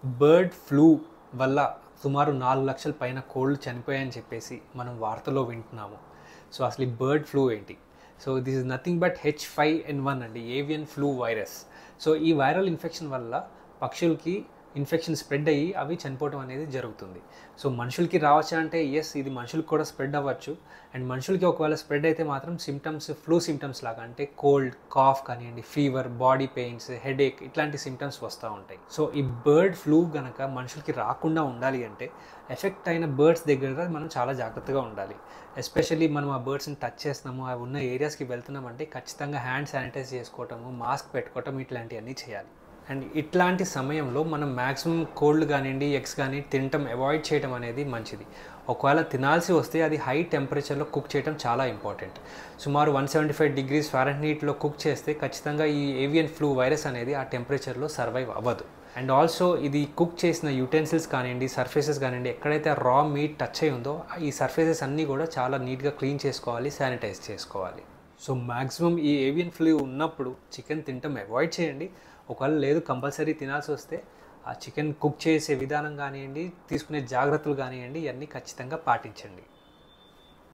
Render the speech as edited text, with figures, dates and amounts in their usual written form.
Bird flu వల్ల సుమారు 4,00,000 పైన కోళ్ళు చనిపోయాయని చెప్పేసి మనం వార్తల్లో వింటున్నాము. సో అసలు ఈ బర్డ్ ఫ్లూ ఏంటి? So this is nothing but H5N1 అండి, ఏవియన్ ఫ్లూ వైరస్. సో ఈ వైరల్ ఇన్ఫెక్షన్ వల్ల పక్షులకి ఇన్ఫెక్షన్ స్ప్రెడ్ అయ్యి అవి చనిపోవడం అనేది జరుగుతుంది. సో మనుషులకి రావచ్చా అంటే ఎస్, ఇది మనుషులకు కూడా స్ప్రెడ్ అవ్వచ్చు. అండ్ మనుషులకి ఒకవేళ స్ప్రెడ్ అయితే మాత్రం సిమ్టమ్స్ ఫ్లూ సిమ్టమ్స్ లాగా, అంటే కోల్డ్, కాఫ్ కానివ్వండి, ఫీవర్, బాడీ పెయిన్స్, హెడేక్ ఇట్లాంటి సిమ్టమ్స్ వస్తూ ఉంటాయి. సో ఈ బర్డ్ ఫ్లూ కనుక మనుషులకి రాకుండా ఉండాలి అంటే ఎఫెక్ట్ అయిన బర్డ్స్ దగ్గర మనం చాలా జాగ్రత్తగా ఉండాలి. ఎస్పెషల్లీ మనం ఆ బర్డ్స్ని టచ్ చేస్తున్నాము, అవి ఉన్న ఏరియాస్కి వెళ్తున్నామంటే ఖచ్చితంగా హ్యాండ్ శానిటైజ్ చేసుకోవటము, మాస్క్ పెట్టుకోవటం ఇట్లాంటివన్నీ చేయాలి. అండ్ ఇట్లాంటి సమయంలో మనం మ్యాక్సిమం కోల్డ్ కానివ్వండి, ఎగ్స్ కానీ తినటం అవాయిడ్ చేయడం అనేది మంచిది. ఒకవేళ తినాల్సి వస్తే అది హై టెంపరేచర్లో కుక్ చేయడం చాలా ఇంపార్టెంట్. సుమారు 175 degrees Fahrenheitలో కుక్ చేస్తే ఖచ్చితంగా ఈ ఏవియన్ ఫ్లూ వైరస్ అనేది ఆ టెంపరేచర్లో సర్వైవ్ అవ్వదు. అండ్ ఆల్సో ఇది కుక్ చేసిన యుటెన్సిల్స్ కానివ్వండి, సర్ఫేసెస్ కానివ్వండి, ఎక్కడైతే రా మీట్ టచ్ అయి ఉందో ఈ సర్ఫేసెస్ అన్నీ కూడా చాలా నీట్గా క్లీన్ చేసుకోవాలి, శానిటైజ్ చేసుకోవాలి. సో మ్యాక్సిమం ఈ ఏవియన్ ఫ్లూ ఉన్నప్పుడు చికెన్ తినటం అవాయిడ్ చేయండి. ఒకవేళ లేదు కంపల్సరీ తినాల్సి వస్తే ఆ చికెన్ కుక్ చేసే విధానం కానివ్వండి, తీసుకునే జాగ్రత్తలు కానివ్వండి, ఇవన్నీ ఖచ్చితంగా పాటించండి.